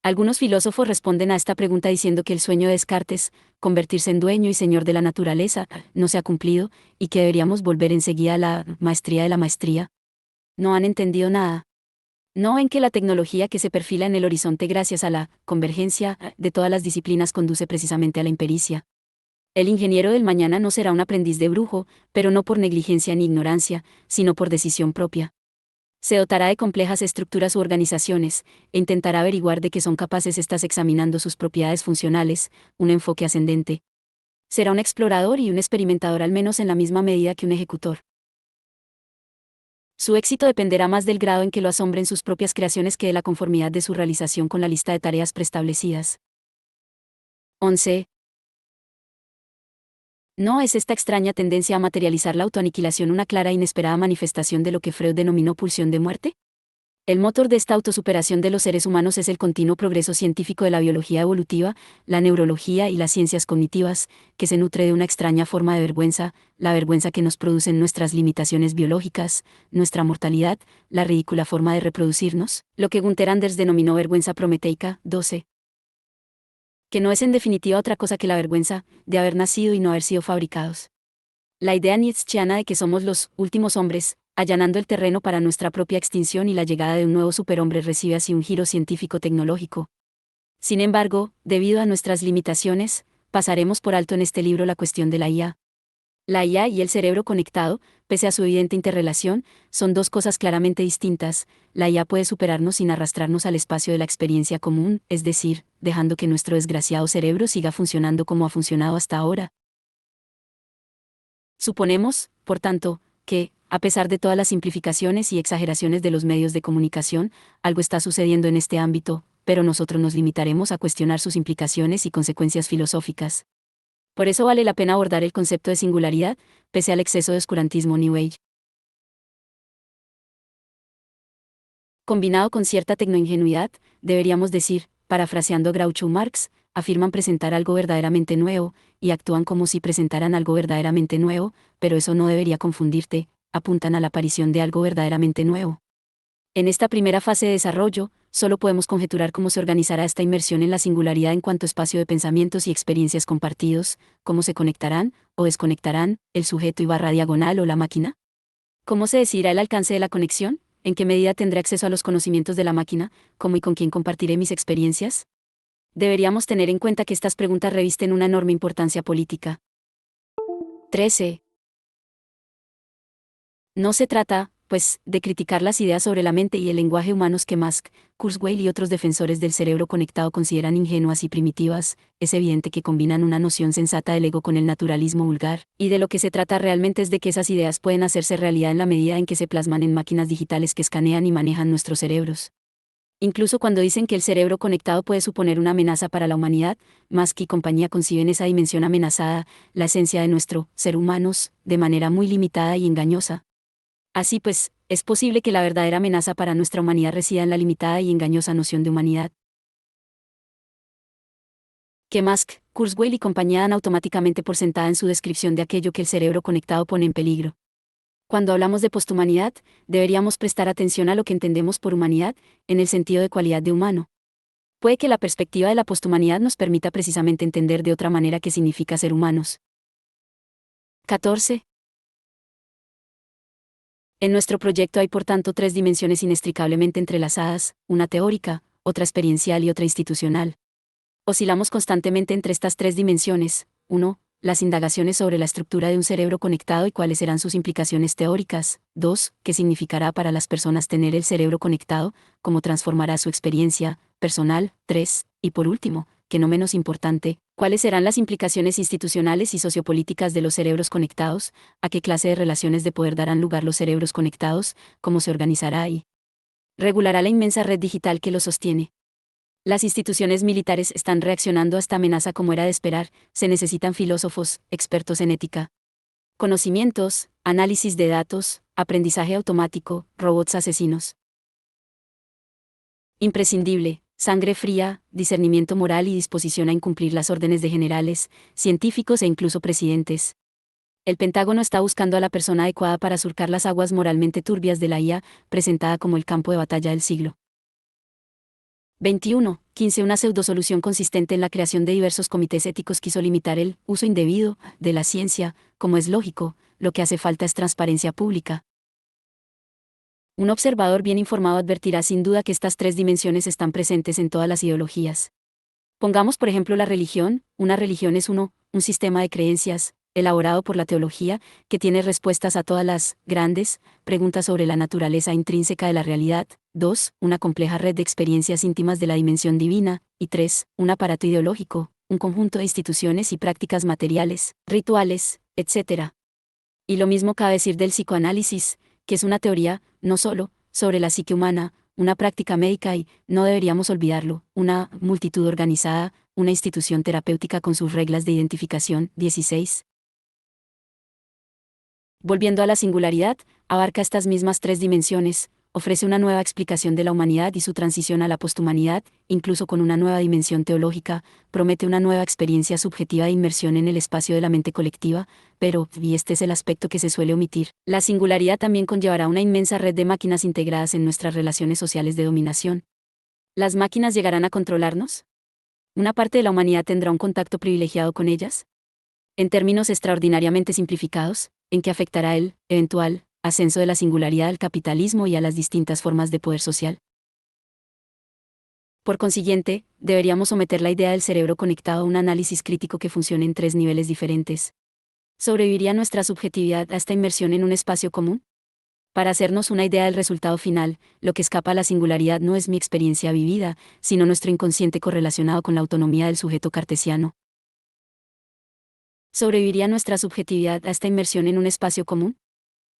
Algunos filósofos responden a esta pregunta diciendo que el sueño de Descartes, convertirse en dueño y señor de la naturaleza, no se ha cumplido, y que deberíamos volver enseguida a la maestría de la maestría. No han entendido nada. No ven que la tecnología que se perfila en el horizonte gracias a la convergencia de todas las disciplinas conduce precisamente a la impericia. El ingeniero del mañana no será un aprendiz de brujo, pero no por negligencia ni ignorancia, sino por decisión propia. Se dotará de complejas estructuras u organizaciones, e intentará averiguar de qué son capaces estas examinando sus propiedades funcionales, un enfoque ascendente. Será un explorador y un experimentador al menos en la misma medida que un ejecutor. Su éxito dependerá más del grado en que lo asombren sus propias creaciones que de la conformidad de su realización con la lista de tareas preestablecidas. 11. ¿No es esta extraña tendencia a materializar la autoaniquilación una clara e inesperada manifestación de lo que Freud denominó pulsión de muerte? El motor de esta autosuperación de los seres humanos es el continuo progreso científico de la biología evolutiva, la neurología y las ciencias cognitivas, que se nutre de una extraña forma de vergüenza, la vergüenza que nos producen nuestras limitaciones biológicas, nuestra mortalidad, la ridícula forma de reproducirnos, lo que Gunther Anders denominó vergüenza prometeica. 12. Que no es en definitiva otra cosa que la vergüenza de haber nacido y no haber sido fabricados. La idea nietzscheana de que somos los últimos hombres, allanando el terreno para nuestra propia extinción y la llegada de un nuevo superhombre recibe así un giro científico-tecnológico. Sin embargo, debido a nuestras limitaciones, pasaremos por alto en este libro la cuestión de la IA. La IA y el cerebro conectado, pese a su evidente interrelación, son dos cosas claramente distintas. La IA puede superarnos sin arrastrarnos al espacio de la experiencia común, es decir, dejando que nuestro desgraciado cerebro siga funcionando como ha funcionado hasta ahora. Suponemos, por tanto, que, a pesar de todas las simplificaciones y exageraciones de los medios de comunicación, algo está sucediendo en este ámbito, pero nosotros nos limitaremos a cuestionar sus implicaciones y consecuencias filosóficas. Por eso vale la pena abordar el concepto de singularidad, pese al exceso de oscurantismo New Age. Combinado con cierta tecnoingenuidad, deberíamos decir, parafraseando a Groucho Marx, afirman presentar algo verdaderamente nuevo, y actúan como si presentaran algo verdaderamente nuevo, pero eso no debería confundirte, apuntan a la aparición de algo verdaderamente nuevo. En esta primera fase de desarrollo, solo podemos conjeturar cómo se organizará esta inmersión en la singularidad en cuanto espacio de pensamientos y experiencias compartidos, cómo se conectarán, o desconectarán, el sujeto y barra diagonal o la máquina. ¿Cómo se decidirá el alcance de la conexión? ¿En qué medida tendré acceso a los conocimientos de la máquina? ¿Cómo y con quién compartiré mis experiencias? Deberíamos tener en cuenta que estas preguntas revisten una enorme importancia política. 13. No se trata, pues, de criticar las ideas sobre la mente y el lenguaje humanos que Musk, Kurzweil y otros defensores del cerebro conectado consideran ingenuas y primitivas. Es evidente que combinan una noción sensata del ego con el naturalismo vulgar, y de lo que se trata realmente es de que esas ideas pueden hacerse realidad en la medida en que se plasman en máquinas digitales que escanean y manejan nuestros cerebros. Incluso cuando dicen que el cerebro conectado puede suponer una amenaza para la humanidad, Musk y compañía conciben esa dimensión amenazada, la esencia de nuestro ser humanos, de manera muy limitada y engañosa. Así pues, es posible que la verdadera amenaza para nuestra humanidad resida en la limitada y engañosa noción de humanidad. que Musk, Kurzweil y compañía dan automáticamente por sentada en su descripción de aquello que el cerebro conectado pone en peligro. Cuando hablamos de posthumanidad, deberíamos prestar atención a lo que entendemos por humanidad, en el sentido de cualidad de humano. Puede que la perspectiva de la posthumanidad nos permita precisamente entender de otra manera qué significa ser humanos. 14. En nuestro proyecto hay por tanto tres dimensiones inextricablemente entrelazadas, una teórica, otra experiencial y otra institucional. Oscilamos constantemente entre estas tres dimensiones. 1. Las indagaciones sobre la estructura de un cerebro conectado y cuáles serán sus implicaciones teóricas. 2. ¿Qué significará para las personas tener el cerebro conectado? ¿Cómo transformará su experiencia personal? 3. Y por último, que no menos importante, ¿cuáles serán las implicaciones institucionales y sociopolíticas de los cerebros conectados? ¿A qué clase de relaciones de poder darán lugar los cerebros conectados? ¿Cómo se organizará y regulará la inmensa red digital que los sostiene? Las instituciones militares están reaccionando a esta amenaza como era de esperar. Se necesitan filósofos, expertos en ética, conocimientos, análisis de datos, aprendizaje automático, robots asesinos. Imprescindible, sangre fría, discernimiento moral y disposición a incumplir las órdenes de generales, científicos e incluso presidentes. El Pentágono está buscando a la persona adecuada para surcar las aguas moralmente turbias de la IA, presentada como el campo de batalla del siglo. 21. 15. Una pseudosolución consistente en la creación de diversos comités éticos quiso limitar el uso indebido de la ciencia, como es lógico, lo que hace falta es transparencia pública. Un observador bien informado advertirá sin duda que estas tres dimensiones están presentes en todas las ideologías. Pongamos por ejemplo la religión. Una religión es un sistema de creencias, elaborado por la teología, que tiene respuestas a todas las grandes preguntas sobre la naturaleza intrínseca de la realidad. 2. Una compleja red de experiencias íntimas de la dimensión divina. Y 3. Un aparato ideológico, un conjunto de instituciones y prácticas materiales, rituales, etc. Y lo mismo cabe decir del psicoanálisis, que es una teoría, no solo, sobre la psique humana, una práctica médica y, no deberíamos olvidarlo, una multitud organizada, una institución terapéutica con sus reglas de identificación. 16. Volviendo a la singularidad, abarca estas mismas tres dimensiones, ofrece una nueva explicación de la humanidad y su transición a la posthumanidad, incluso con una nueva dimensión teológica, promete una nueva experiencia subjetiva de inmersión en el espacio de la mente colectiva, pero, y este es el aspecto que se suele omitir, la singularidad también conllevará una inmensa red de máquinas integradas en nuestras relaciones sociales de dominación. ¿Las máquinas llegarán a controlarnos? ¿Una parte de la humanidad tendrá un contacto privilegiado con ellas? En términos extraordinariamente simplificados, ¿en qué afectará el eventual ascenso de la singularidad al capitalismo y a las distintas formas de poder social? Por consiguiente, deberíamos someter la idea del cerebro conectado a un análisis crítico que funcione en tres niveles diferentes. ¿Sobreviviría nuestra subjetividad a esta inmersión en un espacio común? Para hacernos una idea del resultado final, lo que escapa a la singularidad no es mi experiencia vivida, sino nuestro inconsciente correlacionado con la autonomía del sujeto cartesiano. ¿Sobreviviría nuestra subjetividad a esta inmersión en un espacio común?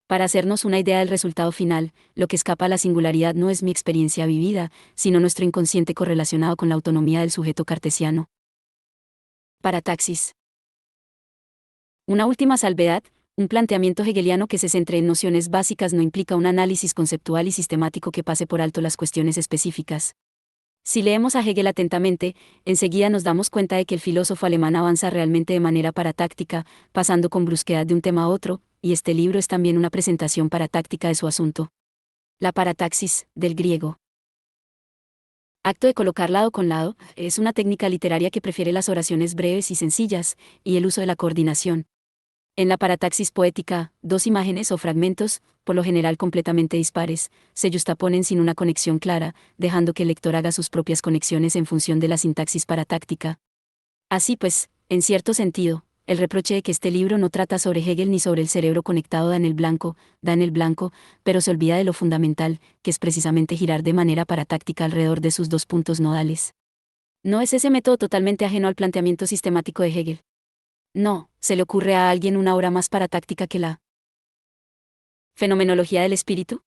Para hacernos una idea del resultado final, lo que escapa a la singularidad no es mi experiencia vivida, sino nuestro inconsciente correlacionado con la autonomía del sujeto cartesiano. Parataxis. Una última salvedad, un planteamiento hegeliano que se centre en nociones básicas no implica un análisis conceptual y sistemático que pase por alto las cuestiones específicas. Si leemos a Hegel atentamente, enseguida nos damos cuenta de que el filósofo alemán avanza realmente de manera paratáctica, pasando con brusquedad de un tema a otro, y este libro es también una presentación paratáctica de su asunto. La parataxis, del griego. Acto de colocar lado con lado, es una técnica literaria que prefiere las oraciones breves y sencillas, y el uso de la coordinación. En la parataxis poética, dos imágenes o fragmentos, por lo general completamente dispares, se yuxtaponen sin una conexión clara, dejando que el lector haga sus propias conexiones en función de la sintaxis paratáctica. Así pues, en cierto sentido, el reproche de que este libro no trata sobre Hegel ni sobre el cerebro conectado da en el blanco, pero se olvida de lo fundamental, que es precisamente girar de manera paratáctica alrededor de sus dos puntos nodales. ¿No es ese método totalmente ajeno al planteamiento sistemático de Hegel? No, ¿se le ocurre a alguien una obra más paratáctica que la fenomenología del espíritu?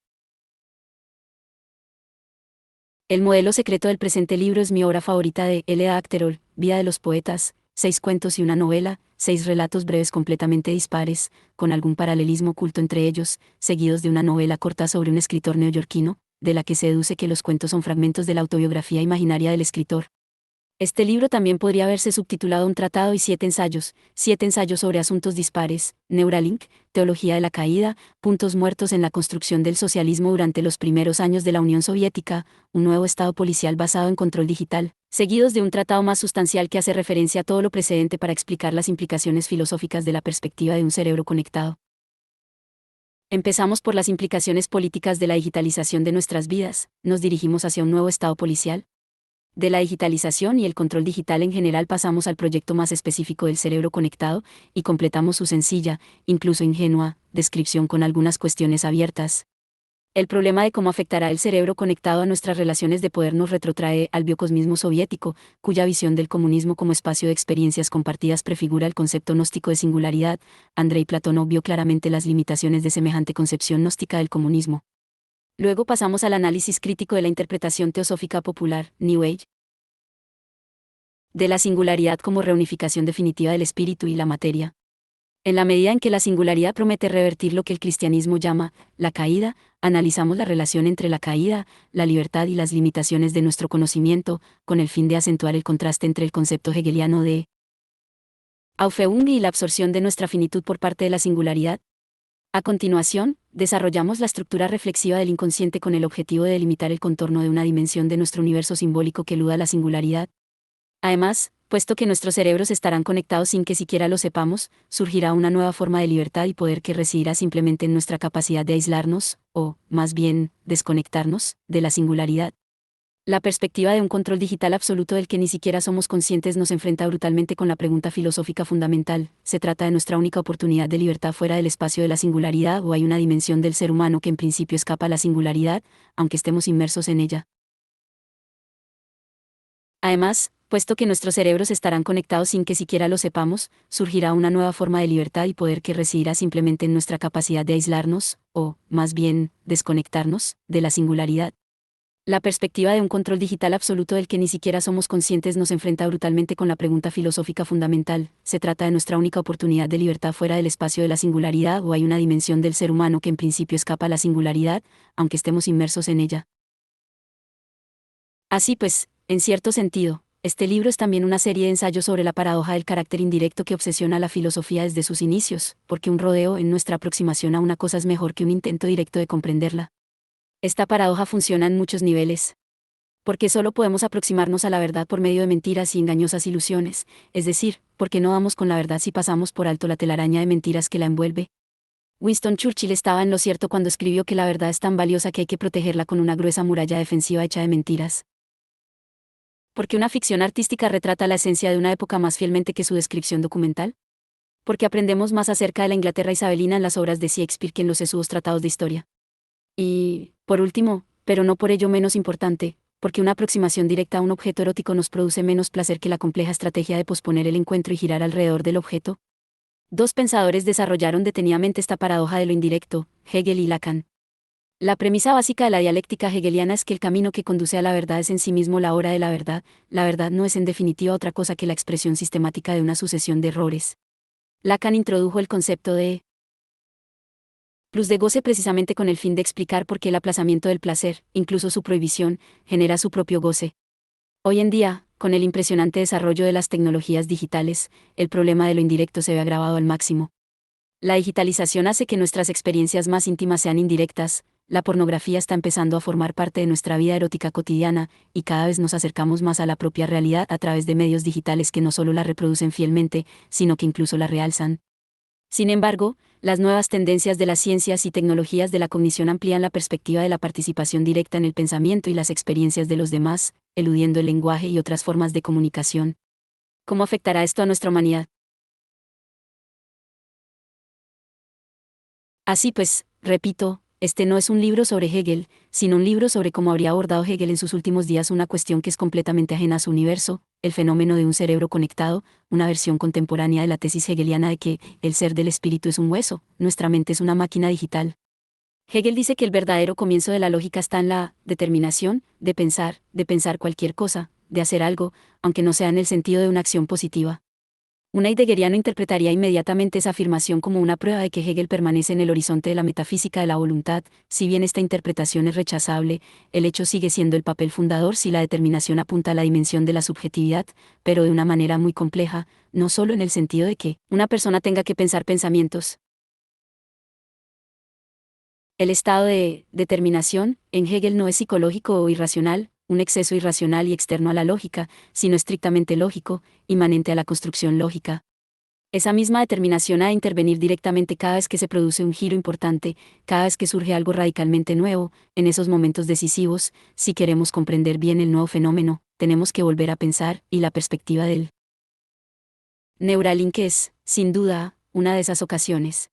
El modelo secreto del presente libro es mi obra favorita de L.A. Acterol, Vida de los poetas, 6 cuentos y una novela, 6 relatos breves completamente dispares, con algún paralelismo oculto entre ellos, seguidos de una novela corta sobre un escritor neoyorquino, de la que se deduce que los cuentos son fragmentos de la autobiografía imaginaria del escritor. Este libro también podría haberse subtitulado Un tratado y 7 ensayos sobre asuntos dispares, Neuralink, teología de la caída, puntos muertos en la construcción del socialismo durante los primeros años de la Unión Soviética, un nuevo estado policial basado en control digital, seguidos de un tratado más sustancial que hace referencia a todo lo precedente para explicar las implicaciones filosóficas de la perspectiva de un cerebro conectado. Empezamos por las implicaciones políticas de la digitalización de nuestras vidas, nos dirigimos hacia un nuevo estado policial. De la digitalización y el control digital en general pasamos al proyecto más específico del cerebro conectado, y completamos su sencilla, incluso ingenua, descripción con algunas cuestiones abiertas. El problema de cómo afectará el cerebro conectado a nuestras relaciones de poder nos retrotrae al biocosmismo soviético, cuya visión del comunismo como espacio de experiencias compartidas prefigura el concepto gnóstico de singularidad. Andrei Platón vio claramente las limitaciones de semejante concepción gnóstica del comunismo. Luego pasamos al análisis crítico de la interpretación teosófica popular, New Age, de la singularidad como reunificación definitiva del espíritu y la materia. En la medida en que la singularidad promete revertir lo que el cristianismo llama la caída, analizamos la relación entre la caída, la libertad y las limitaciones de nuestro conocimiento, con el fin de acentuar el contraste entre el concepto hegeliano de Aufhebung y la absorción de nuestra finitud por parte de la singularidad. A continuación, desarrollamos la estructura reflexiva del inconsciente con el objetivo de delimitar el contorno de una dimensión de nuestro universo simbólico que eluda la singularidad. Además, puesto que nuestros cerebros estarán conectados sin que siquiera lo sepamos, surgirá una nueva forma de libertad y poder que residirá simplemente en nuestra capacidad de aislarnos, o, más bien, desconectarnos, de la singularidad. La perspectiva de un control digital absoluto del que ni siquiera somos conscientes nos enfrenta brutalmente con la pregunta filosófica fundamental: ¿se trata de nuestra única oportunidad de libertad fuera del espacio de la singularidad o hay una dimensión del ser humano que en principio escapa a la singularidad, aunque estemos inmersos en ella? Además, puesto que nuestros cerebros estarán conectados sin que siquiera lo sepamos, surgirá una nueva forma de libertad y poder que residirá simplemente en nuestra capacidad de aislarnos, o, más bien, desconectarnos, de la singularidad. La perspectiva de un control digital absoluto del que ni siquiera somos conscientes nos enfrenta brutalmente con la pregunta filosófica fundamental: ¿se trata de nuestra única oportunidad de libertad fuera del espacio de la singularidad o hay una dimensión del ser humano que en principio escapa a la singularidad, aunque estemos inmersos en ella? Así pues, en cierto sentido, este libro es también una serie de ensayos sobre la paradoja del carácter indirecto que obsesiona a la filosofía desde sus inicios, porque un rodeo en nuestra aproximación a una cosa es mejor que un intento directo de comprenderla. Esta paradoja funciona en muchos niveles. Porque solo podemos aproximarnos a la verdad por medio de mentiras y engañosas ilusiones, es decir, porque no damos con la verdad si pasamos por alto la telaraña de mentiras que la envuelve. Winston Churchill estaba en lo cierto cuando escribió que la verdad es tan valiosa que hay que protegerla con una gruesa muralla defensiva hecha de mentiras. Porque una ficción artística retrata la esencia de una época más fielmente que su descripción documental. Porque aprendemos más acerca de la Inglaterra isabelina en las obras de Shakespeare que en los sesudos tratados de historia. Y, por último, pero no por ello menos importante, porque una aproximación directa a un objeto erótico nos produce menos placer que la compleja estrategia de posponer el encuentro y girar alrededor del objeto. Dos pensadores desarrollaron detenidamente esta paradoja de lo indirecto, Hegel y Lacan. La premisa básica de la dialéctica hegeliana es que el camino que conduce a la verdad es en sí mismo la hora de la verdad no es en definitiva otra cosa que la expresión sistemática de una sucesión de errores. Lacan introdujo el concepto de plus de goce precisamente con el fin de explicar por qué el aplazamiento del placer, incluso su prohibición, genera su propio goce. Hoy en día, con el impresionante desarrollo de las tecnologías digitales, el problema de lo indirecto se ve agravado al máximo. La digitalización hace que nuestras experiencias más íntimas sean indirectas, la pornografía está empezando a formar parte de nuestra vida erótica cotidiana, y cada vez nos acercamos más a la propia realidad a través de medios digitales que no solo la reproducen fielmente, sino que incluso la realzan. Sin embargo, las nuevas tendencias de las ciencias y tecnologías de la cognición amplían la perspectiva de la participación directa en el pensamiento y las experiencias de los demás, eludiendo el lenguaje y otras formas de comunicación. ¿Cómo afectará esto a nuestra humanidad? Así pues, repito, este no es un libro sobre Hegel, sino un libro sobre cómo habría abordado Hegel en sus últimos días una cuestión que es completamente ajena a su universo, el fenómeno de un cerebro conectado, una versión contemporánea de la tesis hegeliana de que el ser del espíritu es un hueso, nuestra mente es una máquina digital. Hegel dice que el verdadero comienzo de la lógica está en la determinación de pensar cualquier cosa, de hacer algo, aunque no sea en el sentido de una acción positiva. Un heideggeriano interpretaría inmediatamente esa afirmación como una prueba de que Hegel permanece en el horizonte de la metafísica de la voluntad. Si bien esta interpretación es rechazable, el hecho sigue siendo el papel fundador si la determinación apunta a la dimensión de la subjetividad, pero de una manera muy compleja, no solo en el sentido de que una persona tenga que pensar pensamientos. El estado de determinación, en Hegel, no es psicológico o irracional, un exceso irracional y externo a la lógica, sino estrictamente lógico, inmanente a la construcción lógica. Esa misma determinación a intervenir directamente cada vez que se produce un giro importante, cada vez que surge algo radicalmente nuevo, en esos momentos decisivos, si queremos comprender bien el nuevo fenómeno, tenemos que volver a pensar, y la perspectiva del Neuralink es, sin duda, una de esas ocasiones.